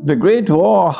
The Great War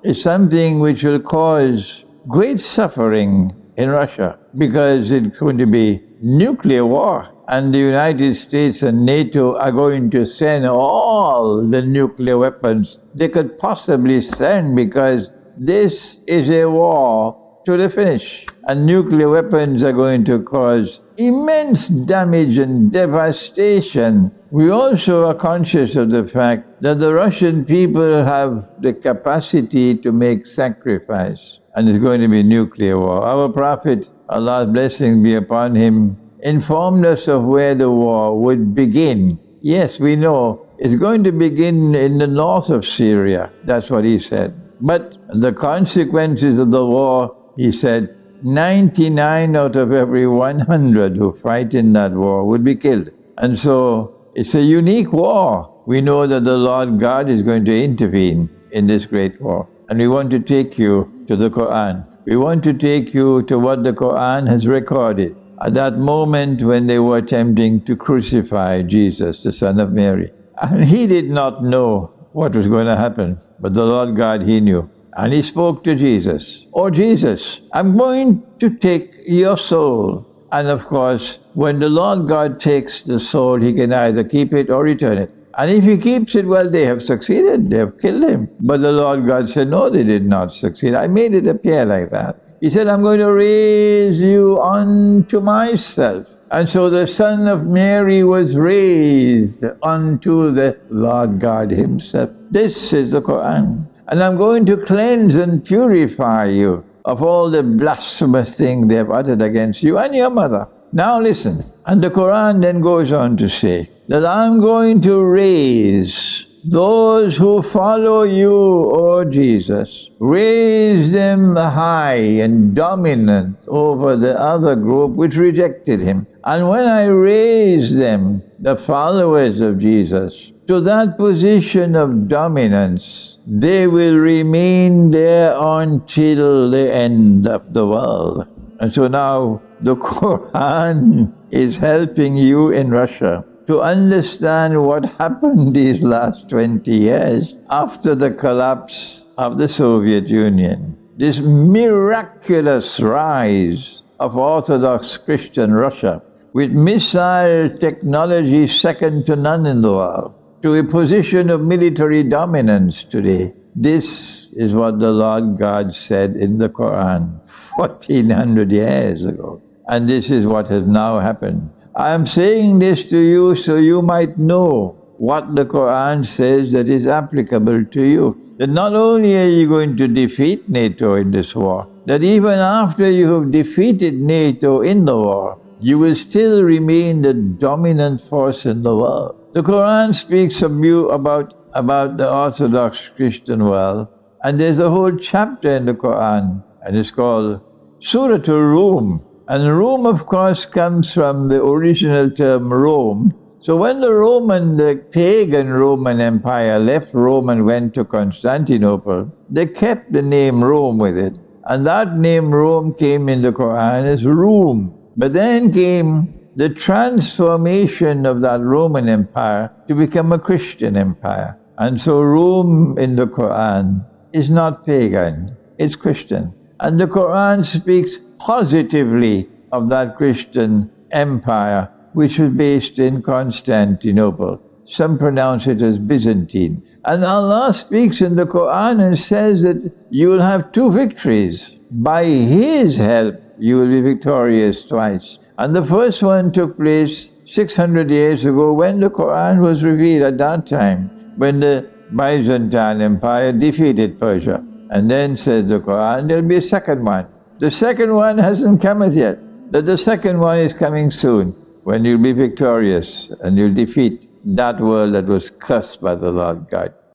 is something which will cause great suffering in Russia because it's going to be nuclear war, and the United States and NATO are going to send all the nuclear weapons they could possibly send, because this is a war to the finish. And nuclear weapons are going to cause immense damage and devastation. We also are conscious of the fact that the Russian people have the capacity to make sacrifice, and it's going to be nuclear war. Our Prophet, Allah's blessing be upon him, informed us of where the war would begin. Yes, we know it's going to begin in the north of Syria. That's what he said. But the consequences of the war, he said, 99 out of every 100 who fight in that war would be killed. And so it's a unique war. We know that the Lord God is going to intervene in this great war. And we want to take you to the Quran. We want to take you to what the Quran has recorded at that moment when they were attempting to crucify Jesus, the son of Mary. And he did not know what was going to happen, but the Lord God, he knew. And he spoke to Jesus, "Oh Jesus, I'm going to take your soul." And of course, when the Lord God takes the soul, he can either keep it or return it. And if he keeps it, well, they have succeeded, they have killed him. But the Lord God said, no, they did not succeed. I made it appear like that. He said, I'm going to raise you unto myself. And so the son of Mary was raised unto the Lord God himself. This is the Quran. And I'm going to cleanse and purify you of all the blasphemous things they have uttered against you and your mother. Now listen. And the Quran then goes on to say that I'm going to raise those who follow you, O Jesus, raise them high and dominant over the other group which rejected him. And when I raise them, the followers of Jesus, to that position of dominance, they will remain there until the end of the world. And so now the Quran is helping you in Russia to understand what happened these last 20 years after the collapse of the Soviet Union. This miraculous rise of Orthodox Christian Russia with missile technology second to none in the world, to a position of military dominance today. This is what the Lord God said in the Quran 1400 years ago. And this is what has now happened. I am saying this to you so you might know what the Quran says that is applicable to you. That not only are you going to defeat NATO in this war, that even after you have defeated NATO in the war, you will still remain the dominant force in the world. The Quran speaks of you about the Orthodox Christian world, and there's a whole chapter in the Quran, and it's called Surah Al-Rum. And Rome, of course, comes from the original term Rome. So when the pagan Roman Empire left Rome and went to Constantinople, they kept the name Rome with it. And that name Rome came in the Quran as Rum. But then came the transformation of that Roman Empire to become a Christian empire. And so Rome in the Quran is not pagan, it's Christian. And the Quran speaks positively of that Christian empire which was based in Constantinople. Some pronounce it as Byzantine. And Allah speaks in the Quran and says that you will have two victories. By His help you will be victorious twice. And the first one took place 600 years ago when the Quran was revealed at that time, when the Byzantine Empire defeated Persia. And then says the Quran, there'll be a second one. The second one hasn't come as yet. That the second one is coming soon, when you'll be victorious and you'll defeat that world that was cursed by the Lord God.